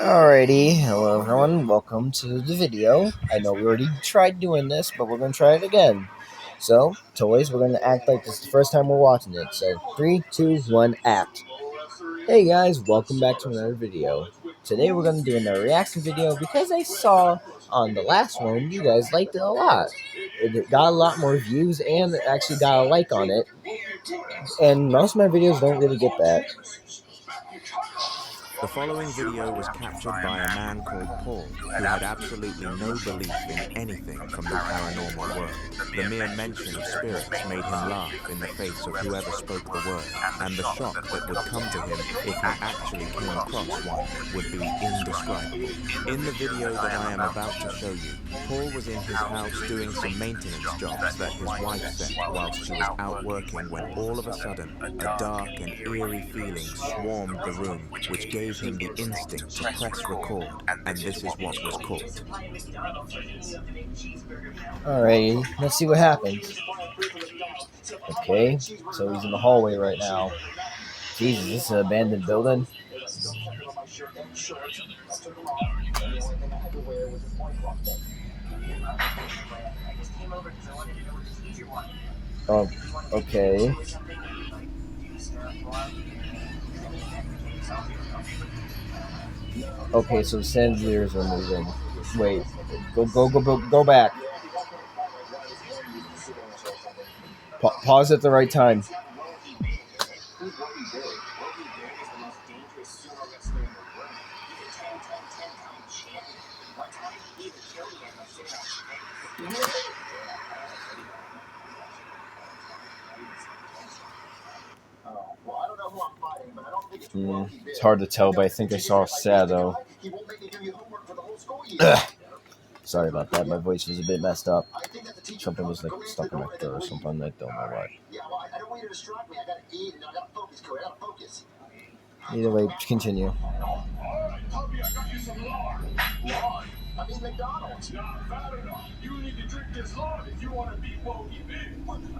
Alrighty, hello everyone, welcome to the video. I know we already tried doing this, but we're going to try it again. So, toys, we're going to act like this is the first time we're watching it. So, 3, 2, 1, act. Hey guys, welcome back to another video. Today we're going to do another reaction video because I saw on the last one you guys liked it a lot. It got a lot more views and it actually got a like on it. And most of my videos don't really get that. The following video was captured by a man called Paul, who had absolutely no belief in anything from the paranormal world. The mere mention of spirits made him laugh in the face of whoever spoke the word, and the shock that would come to him if he actually came across one would be indescribable. In the video that I am about to show you, Paul was in his house doing some maintenance jobs that his wife set whilst she was out working when all of a sudden, a dark and eerie feeling swarmed the room, which gave him the instinct to press record, and this is what was caught. Alrighty, let's see what happens. Okay, so he's in the hallway right now. Jesus, this is an abandoned building. Oh, okay. Okay, so the chandeliers are moving. Wait, go back. Pause at the right time. It's hard to tell, but I think I saw Shadow. Sorry about that. My voice was a bit messed up. Something was like stuck in my throat or something. I don't know what. Either way, continue. I mean McDonald's. Not fat enough. You need to drink this lard if you want to be Woggy Big.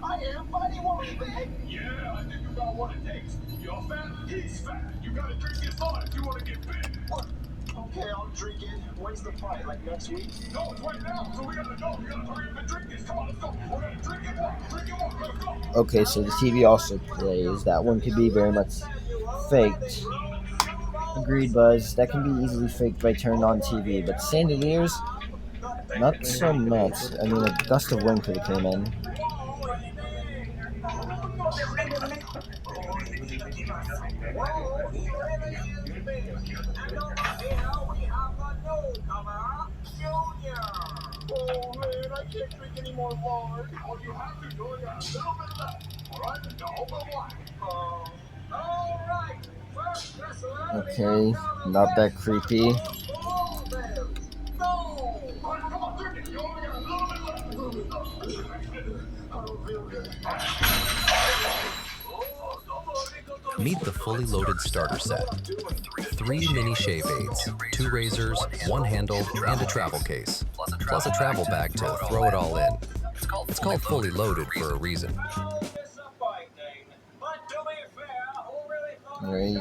I am fighting Woggy Big? Yeah, I think you got what it takes. You're fat, he's fat. You gotta drink this lard if you want to get big. What? Okay, I'll drink it. When's the fight? Like next week? No, it's right now. So we gotta go. We gotta hurry up and drink this. Come on, let's go. We're gonna drink it more. Drink it more. Let's go. Okay, so the TV also plays. That one could be very much faked. Agreed, Buzz. That can be easily faked by turned on TV, but chandeliers, not so much. I mean, a gust of wind could have came in. Oh man, I can't drink any more lard. Oh, you have to go. You got a little bit left. All right, no, but why? All right. Okay, not that creepy. Meet the fully loaded starter set. 3 mini shave aids, 2 razors, 1 handle, and a travel case. Plus a travel bag to throw it all in. It's called fully loaded for a reason. Right.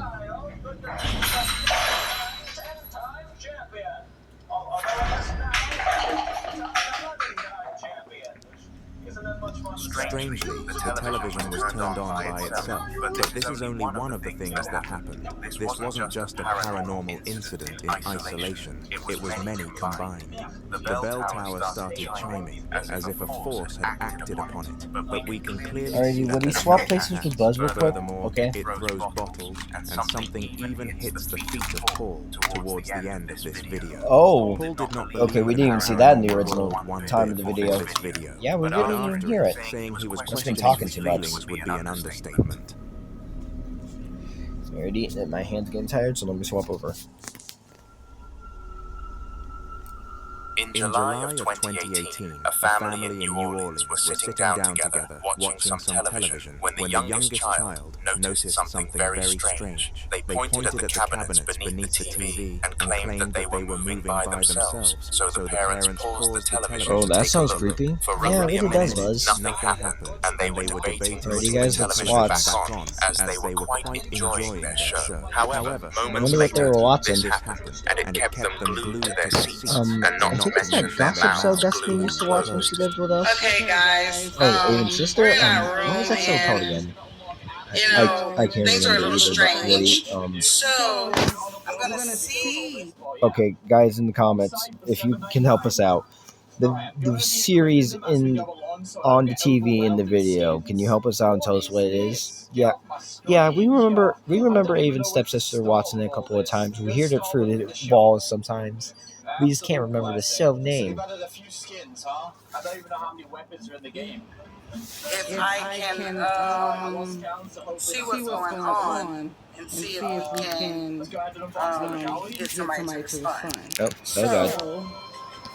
Strangely, the television was turned on by itself, but this is only one of the things that happened. This wasn't just a paranormal incident in isolation, it was many combined. The bell tower started chiming, as if a force had acted upon it, but we can clearly see that would he swap places with Buzz real quick? Furthermore, okay. It throws bottles, and something even hits the feet of Paul towards the end of this video. Oh, Paul did not okay, we didn't even see that in the original time of the video. Yeah, we didn't even hear it. Saying he was Just been questioning talking his too much. feelings would be an understatement. Alrighty, my hand's getting tired, so let me swap over. Meet the fully loaded starter set. 3 mini shave aids, 2 razors, 1 handle, and a travel case. Plus a travel bag to throw it all in. Okay, so the TV also plays. That one could be very much faked. Agreed, Buzz. That can be easily faked by turned on TV, but this is only one of the things that happened. This wasn't just a paranormal incident in isolation, it was many combined. The bell tower started chiming, as if a force had acted upon it, but we can clearly see that the television was turned on by itself, but this is only one of the things that happened. Strangely, the television was turned on by itself, but we can clearly see that the In July of 2018, a family in New Orleans were sitting down together watching some television when the youngest child noticed something very strange. They pointed at the cabinets beneath the TV and claimed that they were moving by themselves, so the parents paused the television Oh, to that take a sounds look. creepy. For Yeah, roughly it a really does, minute, Buzz. nothing happened, and they were debating Alright, you putting guys the look television back swats. on, as they were quite enjoying their show. However, I moments wonder what they later, were watching. this happened, and it kept them glued to their seats, I and not to think it's mention that their gossip show mouths Destiny glued used to watch when she lived with us. Okay, guys. Oh, Aiden's sister? We're not What was that show called rolling. again? You know, I can't things are a remember little either. But really, strange. So, I'm gonna see. okay, guys in the comments, if you can help us out, the series on the TV in the video, can you help us out and tell us what it is? Yeah, we remember Avon's stepsister watching it a couple of times. We heard it through the walls sometimes. We just can't remember the show name. I don't even know how many weapons are in the game. If I can see what's going on and see if we can get somebody to respond. Oh, God.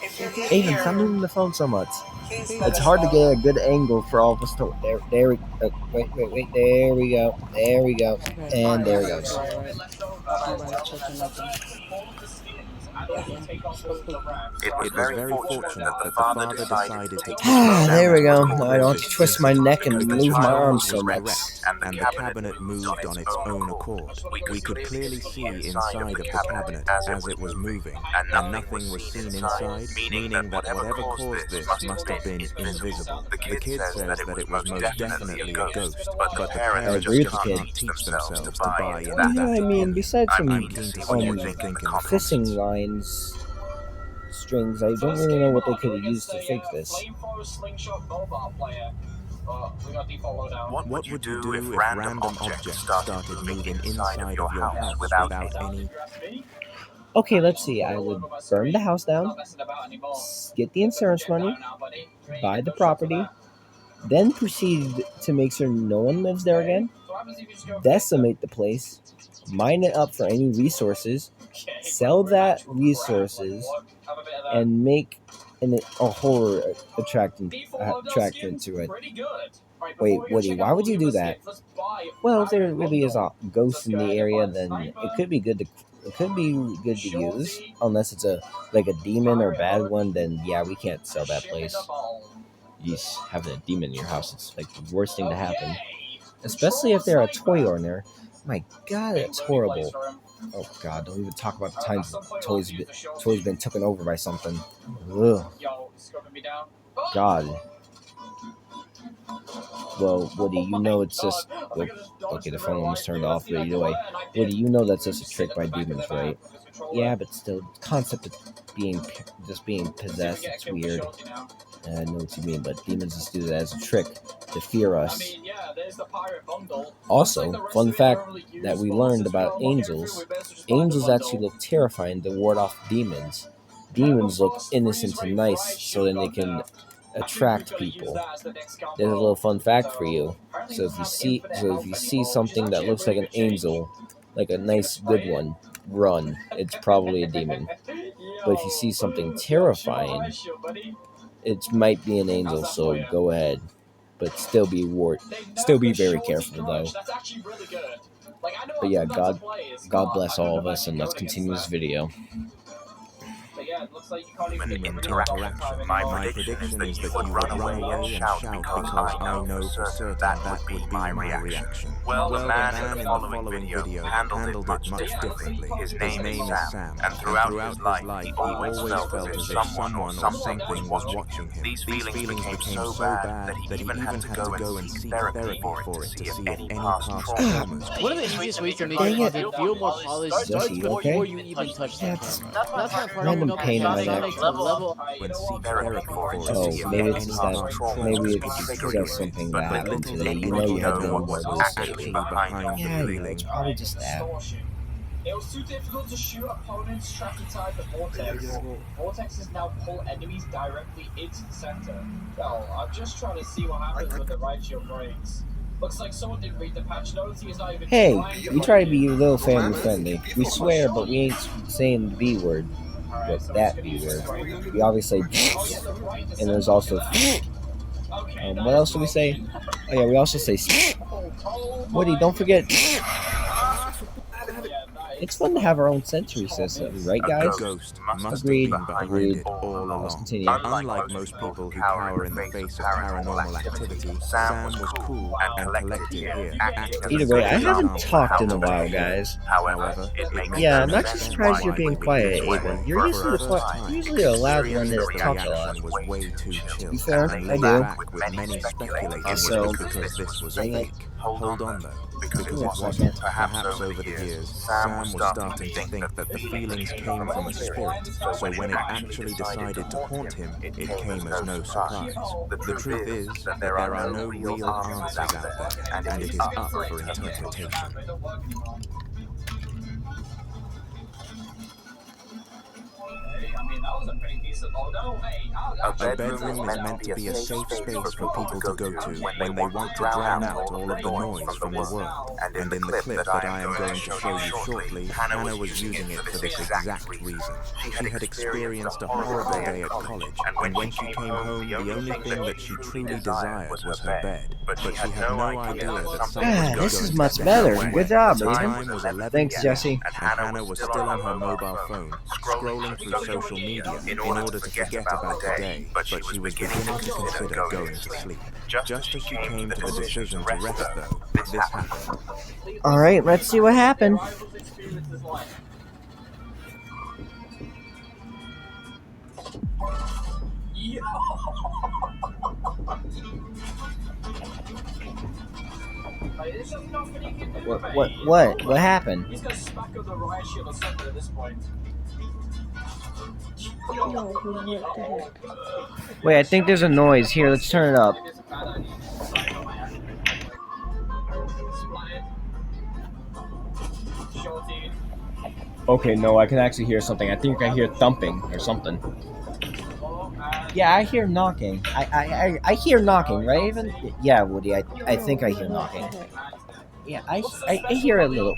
If you can Avon, hear stop moving the phone so much. please It's let hard to us know. get a good angle for all of us to. Wait. There we go. And there it goes. It was very fortunate that the father decided to keep There we go. record I don't have this to twist my season neck and because the move my child arms was so much. erect, and the cabinet moved on its own accord. We could clearly see inside of the cabinet as it was moving, and nothing was seen inside, meaning that whatever caused this must have been invisible. The kid says that it was most definitely a ghost, but the parents agree just with the kid. can't teach themselves to buy into Yeah, that I mean, again. besides some I'm keen to see what you think in the comments. fishing lines, strings, I don't really know what they could have used to fix this. What would you do if random objects started moving inside of your house without any... Okay, let's see. I would burn the house down, get the insurance money, buy the property, then proceed to make sure no one lives there again, decimate the place, mine it up for any resources, sell that resources, and make a horror attractant to it. Wait, Woody, why would you do that? Well, if there really is a ghost in the area, then it could be good to use. Unless it's a demon or bad one, then yeah, we can't sell that place. Yeesh, having a demon in your house, it's like the worst thing to happen. Especially if they're a toy owner. My God, that's horrible. Oh God, don't even talk about the times toys been taken over by something. Ugh. God. Well, Woody, you know it's just... Well, okay, the phone almost turned off, but either way. Woody, you know that's just a trick by demons, right? Yeah, but still, the concept of being possessed, it's weird. I know what you mean, but demons just do that as a trick to fear us. Also, fun fact that we learned about angels. Angels actually look terrifying to ward off demons. Demons look innocent and nice so then they can attract people. There's a little fun fact for you. So if you see something that looks like an angel, like a nice good one, run. It's probably a demon. But if you see something terrifying, it might be an angel, so go ahead. But still be very careful though. But yeah, God bless all of us, and let's continue this video. Human interaction. My prediction is that you would run away and shout because I know for certain that would be my reaction. Well, the man in the following video handled it much differently. His name is Sam, and throughout his life, he always felt as if someone or something was watching him. These feelings became so bad that he even had to go and seek therapy for it to see if any past traumas. One of the easiest ways to make it feel more polished starts before you even touch the camera. That's my part. Random pain in my neck. When seek therapy for it to Oh, see if maybe any it's past that. traumas Maybe could it's trigger just it. something But that happened little today. did You know you had know no what was more actually behind the Yeah, I know, feeling. it's probably just that. It was too difficult to shoot opponents trapped inside the vortex. Vortexes now pull enemies directly into the center. Well, I'm just trying to see what happens when the right shield breaks. Looks like someone didn't read the patch notes. He is not even Hey, trying to we try to be a little family friendly. We swear, but we ain't saying the B word. would that be weird? We always say, and there's also, what else do we say? Oh yeah, we also say, Woody, don't forget. It's fun to have our own sensory system, right, guys? A ghost must Agreed. have been behind Agreed. it all Let's along. continue. Unlike most people who cower in the face of paranormal activity, Sam was cool and collected here. Either way, I haven't talked in a while, guys. However, Yeah, I'm not too surprised you're being quiet, Ava. You're usually a loud one that talks a lot. was way too chill. You fair? And I laid do. back with many speculating So, because this was dang it. fake. Hold on though, because it Wait a wasn't. second. Perhaps over the years, Sam was starting to think that the feelings came from a spirit, so when it actually decided to haunt him, it came as no surprise. The truth is that there are no real answers out there, and it is up for interpretation. A bedroom is meant to be a safe space for people to go to when they want to drown out all of the noise from the world. And in the clip that I am going to show you shortly, Hannah was using it for this exact reason. She had experienced a horrible day at college, and when she came home, the only thing that she truly desired was her bed. But she had no idea that someone was This is going much to better. step away. Good job, The Aiden. time was 11 Thanks, p.m., Jesse. and Hannah was still on her mobile phone, scrolling through social media in order to forget about the day, but she was beginning to consider going to sleep. Just as she came to the decision to rest, though, this happened. Alright, let's see what happened. What happened? He's gonna smack up the riot shield or something at this point. Wait, I think there's a noise. Here, let's turn it up. Okay, no, I can actually hear something. I think I hear thumping or something. Yeah, I hear knocking. I hear knocking, right, Even? Yeah, Woody, I think I hear knocking. Yeah, I hear a little.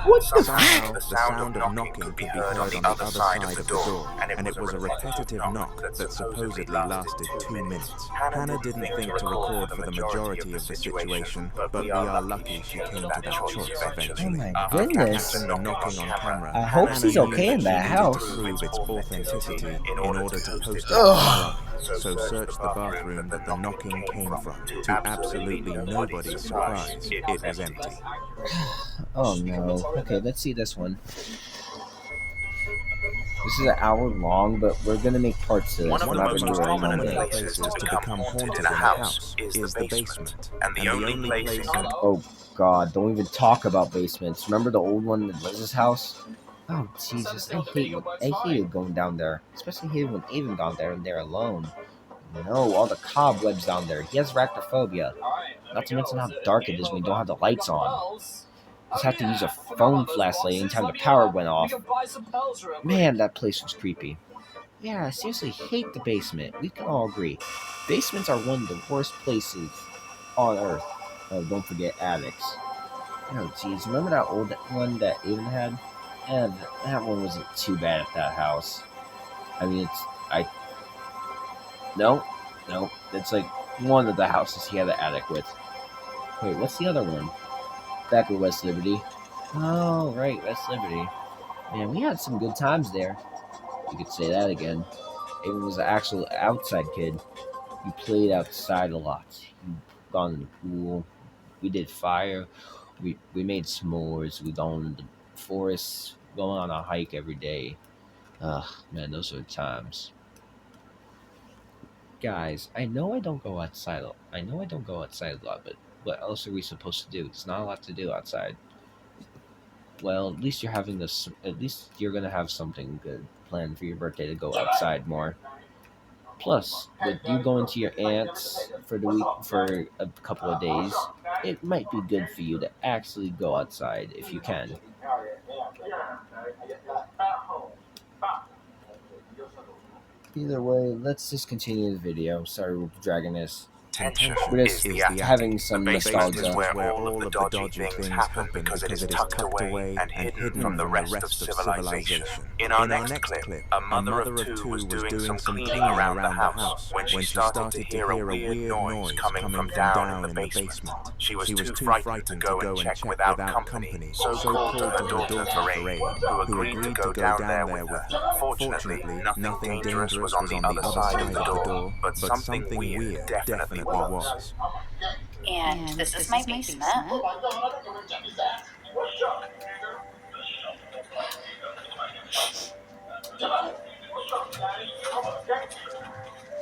What's the Somehow, the sound of knocking could be heard on the other side of the door, and it was a repetitive knock that supposedly lasted 2 minutes. Hannah didn't think to record for the majority of the situation, but we are lucky she came to that choice eventually. Oh my After goodness. catching the knocking on camera, I hope Hannah she's knew okay in she that needed house. to prove its authenticity in order to post it Ugh. online. So searched the bathroom that the knocking came from. To absolutely nobody's surprise, it was empty. Oh no. Okay, let's see this one. This is an hour long, but we're gonna make parts to this. One of We're the not most gonna do it in one prominent day. places to become haunted in a house is the basement. And the only place in Oh god, don't even talk about basements. Remember the old one at Liz's house? Oh Jesus, I hated going down there. Especially hated when Avon got there and they're alone. No, all the cobwebs down there. He has arachnophobia. Not to mention how dark it is when you don't have the lights on. Just have to use a phone flashlight anytime the power went off. Man, that place was creepy. Yeah, I seriously hate the basement. We can all agree. Basements are one of the worst places on earth. Oh, don't forget attics. Oh, jeez. Remember that old one that Aiden had? Yeah, that one wasn't too bad at that house. I mean, No. It's like one of the houses he had an attic with. Wait, what's the other one? Back at West Liberty. Oh, right, West Liberty. Man, we had some good times there. You could say that again. Aiden was an actual outside kid. We played outside a lot. We gone in the pool. We did fire. We made s'mores. We gone in the forest. Going on a hike every day. Man, those are times. Guys, I know I don't go outside a lot, but what else are we supposed to do? It's not a lot to do outside. Well, at least you're having this. At least you're gonna have something good planned for your birthday to go outside more. Plus, with you going to your aunt's for the week for a couple of days, it might be good for you to actually go outside if you can. Either way, let's just continue the video. Sorry we're dragging this. intention We're is just the having some The basement nostalgia. is where all of the dodgy things happen because it is tucked away and hidden from the rest of civilization. In our next clip, a mother of two was doing some cleaning around the house when she started to hear a weird noise coming from down in the basement. She was too frightened to go and check without company, so called to her daughter for aid, who agreed to go down there with her. Fortunately, nothing dangerous was on the other side of the door, but something weird definitely was. And this is my basement. Oh my God, I don't know where Jeffy's at. What's up, nigger? Jimmy, what's up, Daddy? Come on, okay?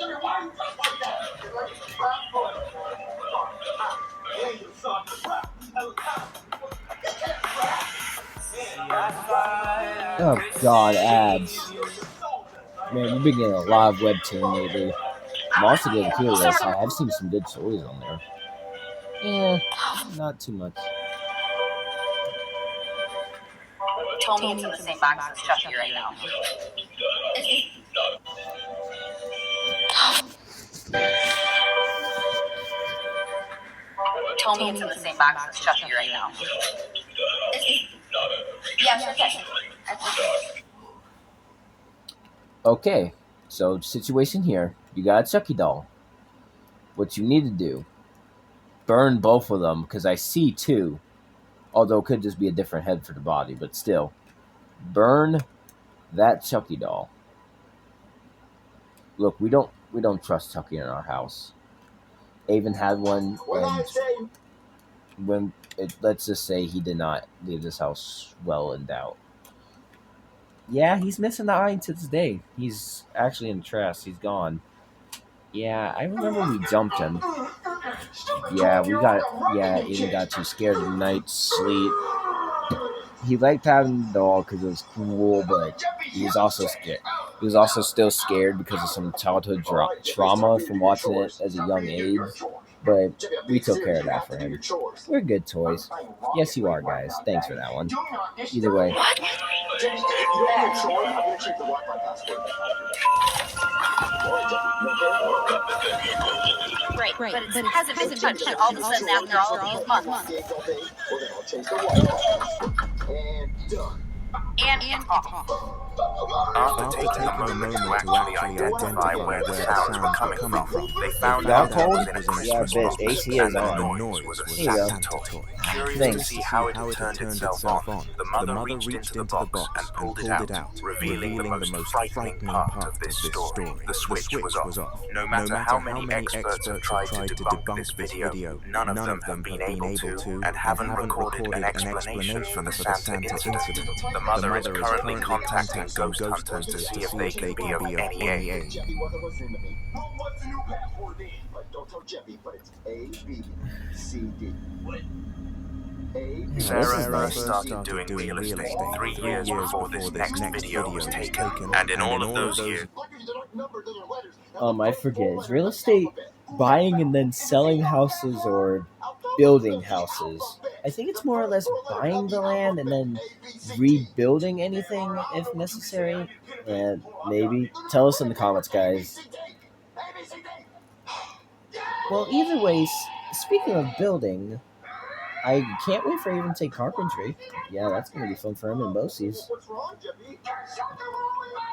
Jimmy, why are you dressed like that? You're like a trap boy. Hey, you son, trap. Oh God, ads. Man, we've been getting a lot of webtoon lately. I'm also getting curious. I've seen some good stories on there. Yeah, not too much. Tell me it's in the same box as Chucky right now. Tell me it's in the same box as Chucky right now. Yes, okay. Okay, so situation here. You got a Chucky doll. What you need to do, burn both of them, because I see two. Although it could just be a different head for the body, but still. Burn that Chucky doll. Look, we don't trust Chucky in our house. I even had one when let's just say he did not leave this house well in doubt. Yeah, he's missing the eye to this day. He's actually in the trash. He's gone. Yeah, I remember we jumped him. Yeah, Aiden got too scared of the night's sleep. He liked having the doll because it was cool, but he was also scared. He was also still scared because of some childhood trauma from watching it as a young age. But we took care of that for him. We're good toys. Yes, you are, guys. Thanks for that one. Either way. Right, but it hasn't been touched all of a sudden after all of these months. And it's off. After taking a moment to actually identify where the sounds were coming from, they found Got out cold? that it was in a Yeah, Christmas bitch, AC box is and on. the noise was a Here you go. Santa toy. Curious Thanks. to see how it had turned itself on, the mother reached into the box and pulled it out, revealing the most frightening part of this story. The switch was off. No matter how many experts have tried to debunk this video, none of them have been able to and haven't recorded an explanation for the Santa incident. The mother is currently contacting ghost hunters to see if they can be of any aid. Jeffy wasn't listening to me. Well, what's the new password then? Don't tell Jeffy, but it's ABCD. What? Sarah first started doing real estate 3 years before this next video was taken, and in all of those years... I forget. Is real estate buying and then selling houses or building houses? I think it's more or less buying the land and then rebuilding anything if necessary. And maybe tell us in the comments, guys. Well, either way, speaking of building, I can't wait for him to take carpentry. Yeah, that's going to be fun for him and Bosie's.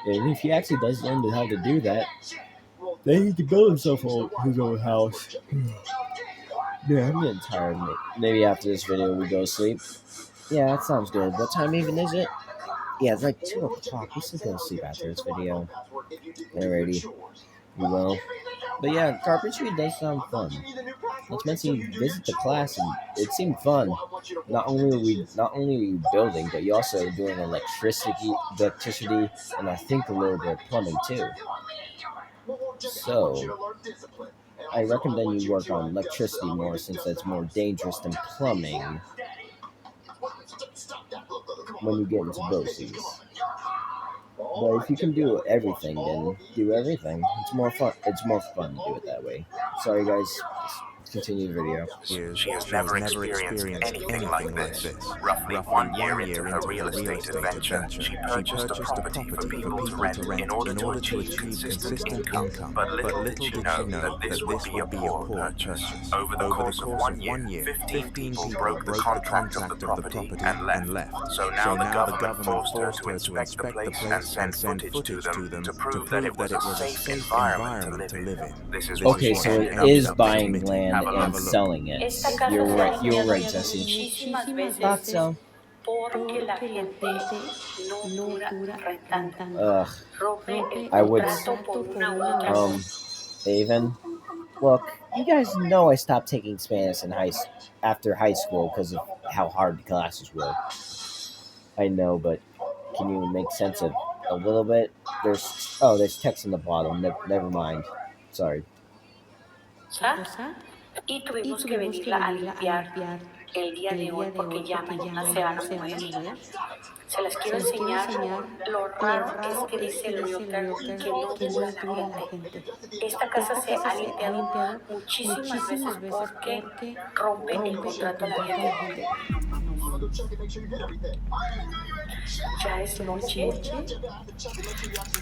And if he actually does learn how to do that, then he can build himself his own house. Yeah, I'm getting tired. Maybe after this video we go to sleep. Yeah, that sounds good. What time even is it? Yeah, it's like 2 o'clock. We should go to sleep after this video. Alrighty. We will. But yeah, carpentry does sound fun. Not to mention you visit the class and it seemed fun. Not only are we building, but you also are doing electricity, and I think a little bit of plumbing too. So I recommend you work on electricity more since that's more dangerous than plumbing when you get into BOCES. But if you can do everything, then do everything. It's more fun. It's more fun to do it that way. Sorry, guys. continue the video. She has never experienced anything like this. Roughly 1 year into her real estate adventure, she purchased a property for people to rent in order to achieve consistent income. But little did she know that this would be a poor purchase. Over the course of 1 year, 15 people broke the contract of the property and left. So now the government forced her to inspect the place and send footage to them to prove that it was a safe environment to live in. This is Okay, so it is buying land and selling it. You're right, Jesse. Thought so. Porque la gente no dura rentando. Ugh. Rompe I would. contrato por una u otra cosa. Avon. Look, you guys know I stopped taking Spanish in after high school because of how hard the classes were. I know, but can you make sense of a little bit? There's text in the bottom. Never mind. Sorry. Y tuvimos que venirla a limpiar el día de hoy porque ya mañana se van a mover. Se las quiero enseñar. Lo raro es que dice el realtor que no dura la gente. Esta casa se ha limpiado muchísimas veces porque rompe el contrato de la gente. Ya es noche.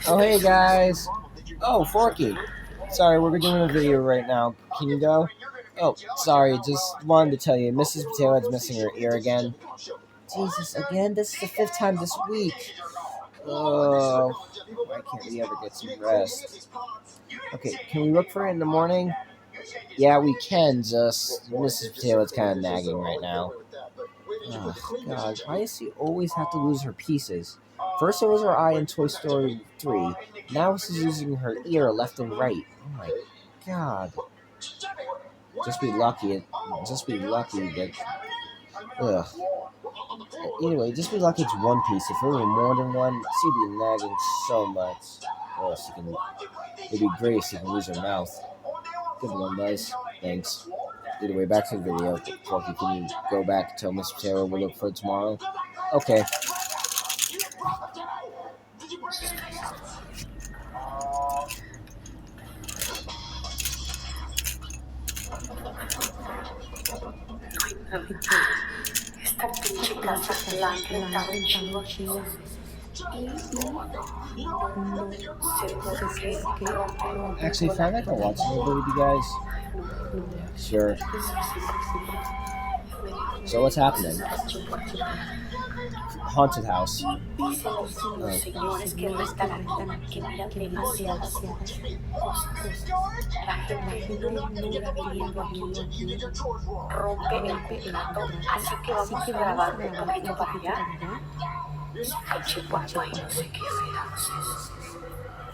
Oh, hey guys. Oh, Forky. Sorry, we're doing a video right now. Can you go? Oh, sorry, just wanted to tell you, Mrs. Potato Head's missing her ear again. Jesus, again? This is the 5th time this week. Oh, why can't we ever get some rest? Okay, can we look for it in the morning? Yeah, we can, just Mrs. Potato Head's kind of nagging right now. Oh, God, why does she always have to lose her pieces? First it was her eye in Toy Story 3, now she's losing her ear left and right. Oh my God. Just be lucky that... Ugh. Anyway, just be lucky it's one piece. If it were more than one, she'd be nagging so much. Oh, it'd be great if she can lose her mouth. Good one, guys. Thanks. Either way, back to the video. Forky, can you go back and tell Miss Potato we'll look for it tomorrow? Okay. Esta pinche casa la han rentado un chingo chido. Actually, if I like to watch a movie with you guys, sure. So what's happening? Haunted house. Señores que restan que miran demasiadas cosas. La gente no dura viviendo aquí. Rompe el contrato, así que vamos a grabar un poquito para allá. Pinche cuarto y no sé qué será.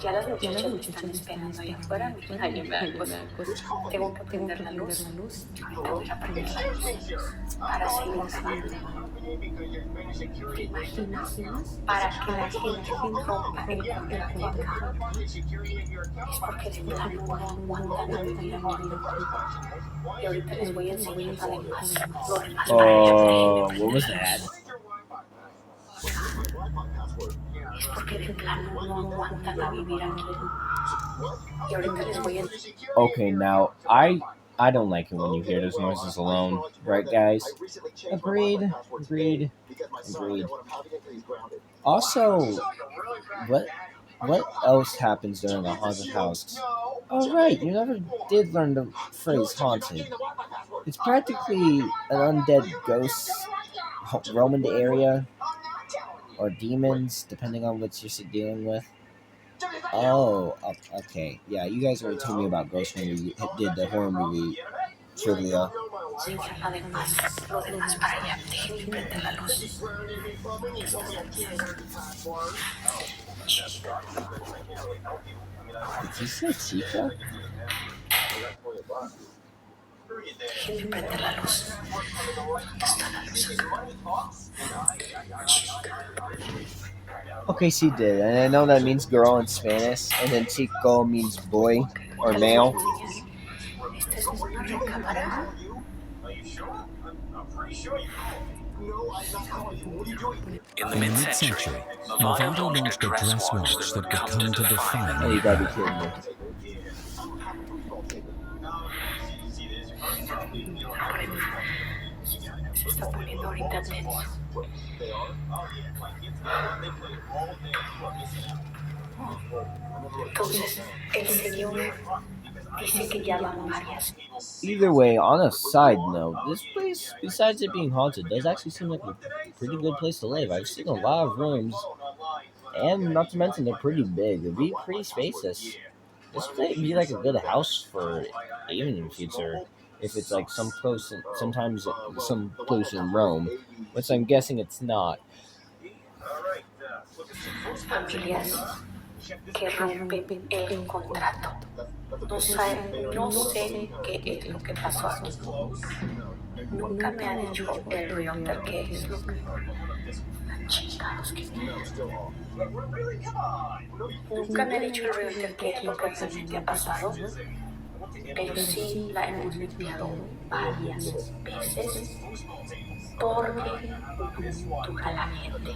Ya las muchachas me están esperando ahí afuera. Ay, me da cosa. Tengo que prender la luz. Ahorita voy a prender la luz. Para seguir grabando. ¿Te imaginas? Para que la gente rompa el contrato. Es porque de plano no aguantan a vivir aquí. Y ahorita les voy a enseñar además lo demás para Oh, what was that? Es porque de plano no aguantan a vivir aquí. Y ahorita les voy a... Okay, now, I don't like it when you hear those noises alone. Right, guys? Agreed. Also, what else happens during a haunted house? Oh, right, you never did learn the phrase haunted. It's practically an undead ghost roaming the area, or demons, depending on what you're dealing with. Oh, okay. Yeah, you guys already told me about ghosts when we did the horror movie trivia. Además, lo demás para allá. Déjenme prender la luz. Did you say chica? Déjenme prender la luz. ¿Dónde está la luz? Okay, she did, and I know that means girl in Spanish, and then chico means boy or male. In the mid-century, Movado launched a dress watch that would come to define Oh, you gotta be kidding me. está poniendo ahorita tenso. Entonces, el señor dice que ya van varias. Either way, on a side note, this place, besides it being haunted, does actually seem like a pretty good place to live. I've seen a lot of rooms, and not to mention they're pretty big. They'd be pretty spacious. This would be like a good house for even in the future. If it's like sometimes some place in Rome, which I'm guessing it's not. Familias que rompen el contrato. No sé qué es lo que pasó aquí. Nunca me ha dicho el realtor qué es lo que... Chingados, que... Nunca me ha dicho el realtor qué es lo que realmente ha pasado. Pero sí la hemos limpiado varias veces porque dura la gente.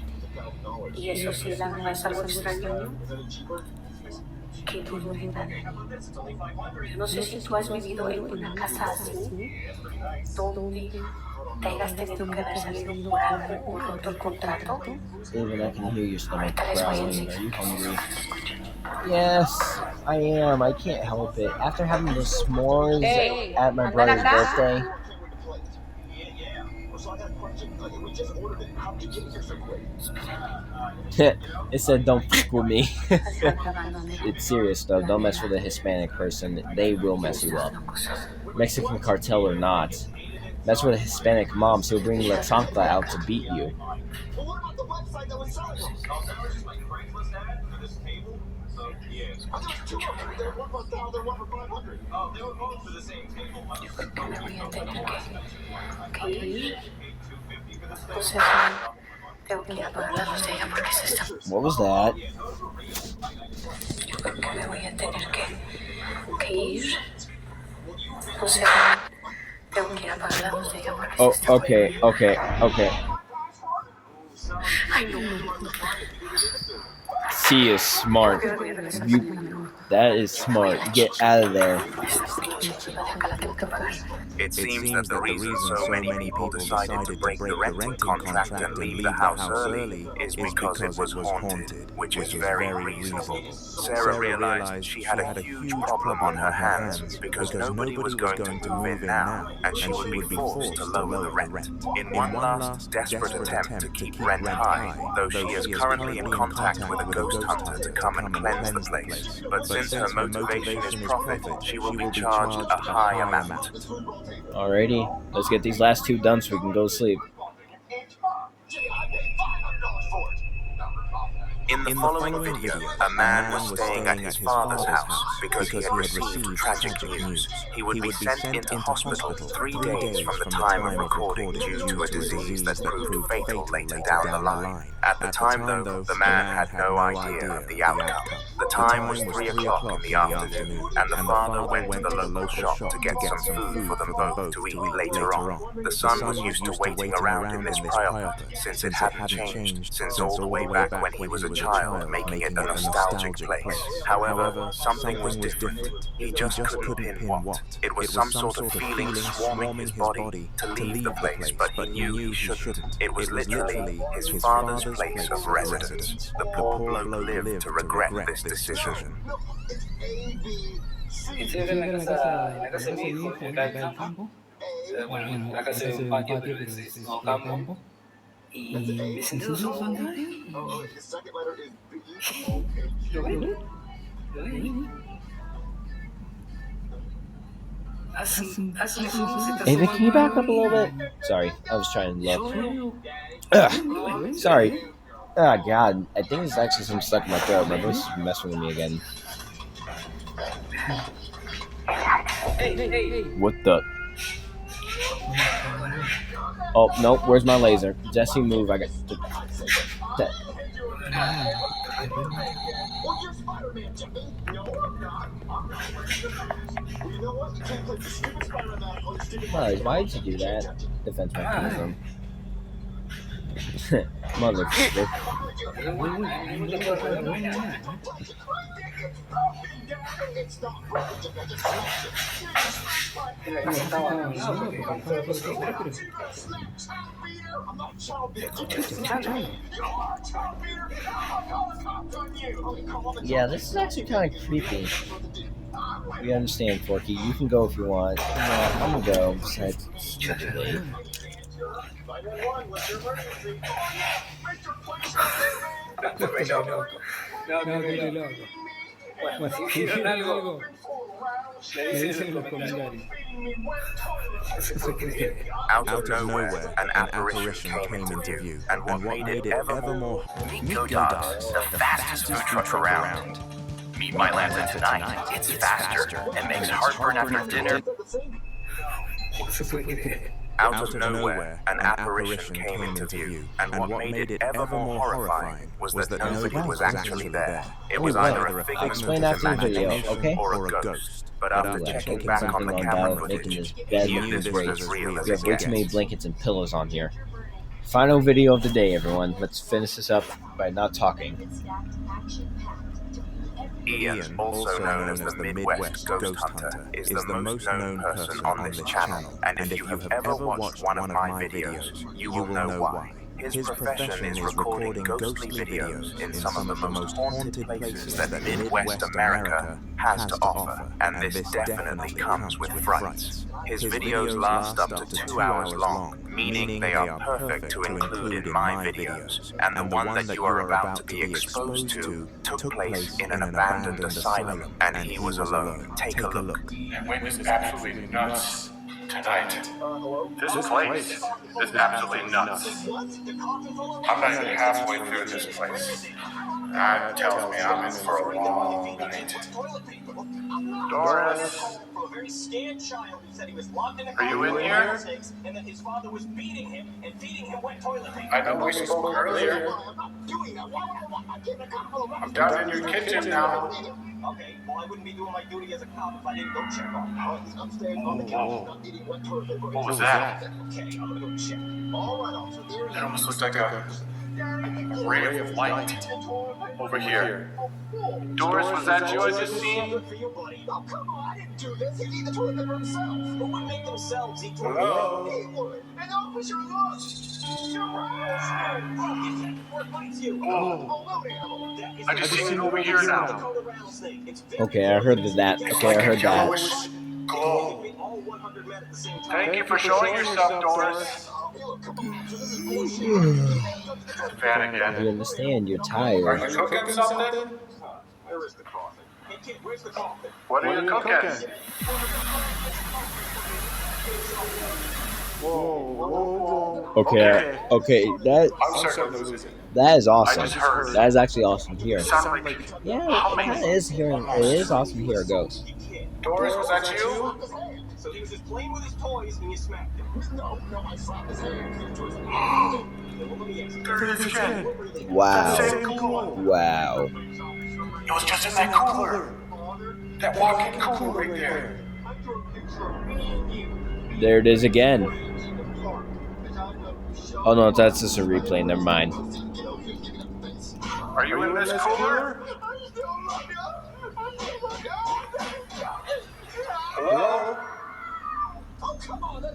Y eso sí, no es algo extraño. Que duro yo no sé si tú has vivido en una casa así, donde te hayas tenido que haber salido por algo o roto el contrato. David, I can hear your stomach Ahorita les voy a growling. Are enseñar. you hungry? Yes, I am. I can't help it. After having the s'mores at my brother's birthday. It said, "Don't fuck with me." It's serious though. Don't mess with a Hispanic person. They will mess you up. Mexican cartel or not. Mess with a Hispanic mom, so he'll bring La Chancla out to beat you. Tengo que ir a apagar la botella porque se está... What was that? Yo creo que me voy a tener que ir. O sea, tengo que ir a apagar la botella porque Oh, se está... okay. Ay, no. She is smart. That is smart. Get out of there. It seems that the reason so many people decided to break the renting contract and leave the house early is because it was haunted, which is very reasonable. Sarah realized she had a huge problem on her hands because nobody was going to move in now, and she would be forced to lower the rent. In one last desperate attempt to keep rent high, though she is currently in contact with a ghost hunter to come and cleanse the place. But since her motivation is profit, she will be charged a high amount. Alrighty, let's get these last two done so we can go to sleep. In the following video, a man was staying at his father's house because he had received tragic news. He would be sent into hospital 3 days from the time of recording due to a disease that proved fatal later down the line. At the time, though, the man had no idea of the outcome. The time was 3 o'clock in the afternoon, and the father went to the local shop to get some food for them both to eat later on. The son was used to waiting around in this pile since it hadn't changed since all the way back when he was a child, making it a nostalgic place. However, something was different. He just couldn't pin what. It was some sort of feeling swarming his body to leave the place, but he knew he shouldn't. It was literally his father's place of residence. The poor bloke lived to regret this decision. Estoy en la casa de mi hijo, acá en el campo. Bueno, la casa de un patio, pero es no campo. Y me senté solo Ava, can you back up a little bit? Sorry, I was trying to look. Ugh, sorry. Oh, God. I think it's actually some stuck in my throat. My voice is messing with me again. What the? Oh, nope. Where's my laser? Jesse, move. I got... That. Why'd you do that? Defense mechanism. Motherfucker. Yeah, this is actually kind of creepy. We understand, Forky. You can go if you want. I'm gonna go. Besides, it's too late. No, loco. Pues si vieron algo, le dicen en los comentarios. Out of nowhere, an apparition came into view, and what made it ever more... Meet GoDogs, the fastest food truck around. Meet my Lanta tonight. It's faster and makes heartburn after dinner. Out of nowhere, an apparition came into view, and what made it ever more horrifying was that nobody was actually there. It was either a figment of imagination or a ghost. But after checking back on the camera footage, he knew this was real as it We have gets. made blankets and pillows on here. Final video of the day, everyone. Let's finish this up by not talking. Ian, also known as the Midwest Ghost Hunter, is the most known person on this channel, and if you have ever watched one of my videos, you will know why. His profession is recording ghostly videos in some of the most haunted places that Midwest America has to offer, and this definitely comes with frights. His videos last up to 2 hours long, meaning they are perfect to include in my videos, and the one that you are about to be exposed to took place in an abandoned asylum, and he was alone. Take a look. It went absolutely nuts tonight. This place is absolutely nuts. I'm not even halfway through this place. That tells me I'm in for a long night. Doris? Are you in here? I know we spoke earlier. I'm down in your kitchen now. Okay, well, I wouldn't be doing my duty as a cop if I didn't go check on him. He's upstairs on the couch, not eating wet toilet paper. What was that? Okay, I'm gonna go check. All right, officer, there It almost looks like a ray of light over here. Doris, was that you I just seen? Oh, come on, I didn't do this. He'd eat the toilet paper himself. Who would make themselves eat toilet Hello? paper? He would. And officer, look. I just seen it over here now. Okay, I heard that. Okay, I heard that. Yellowish glow. Thank you for showing yourself, Doris. Fan I again. understand. You're Are tired. you cooking something? Where is the coffin? Hey, kid, where's the coffin? What are you cooking? Okay, okay, I'm starting to lose it. that is awesome. I just heard. That is actually awesome here. It sounded like Yeah, it kind of is hearing. It is awesome to hear a ghost. Doris, was that you? So he was just playing with his toys and you smacked him. No, I slapped his hand. There it is again. Wow, Same glow. wow. It was just in that cooler. That walk-in cooler right there. There it is again. Oh no, that's just a replay. Never mind. Are you in this cooler? Hello?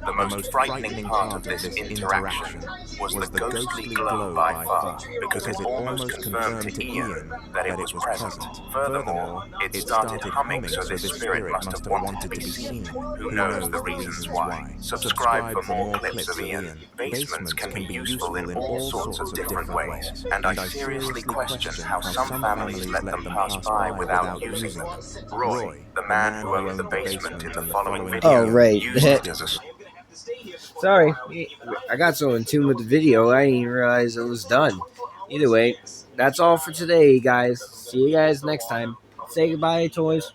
The most frightening part of this interaction was the ghostly glow by far, because it almost confirmed to Ian that it was present. Furthermore, it started humming, so this spirit must have wanted to be seen. Who knows the reasons why? Subscribe for more clips of Ian. Basements can be useful in all sorts of different ways, and I seriously question how some families let them pass by without using them. Roy, the man who owned the basement in the following video, Oh, right. used it as a Sorry, I got so in tune with the video, I didn't even realize it was done. Either way, that's all for today, guys. See you guys next time. Say goodbye, toys.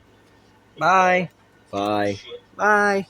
Bye. Bye. Bye.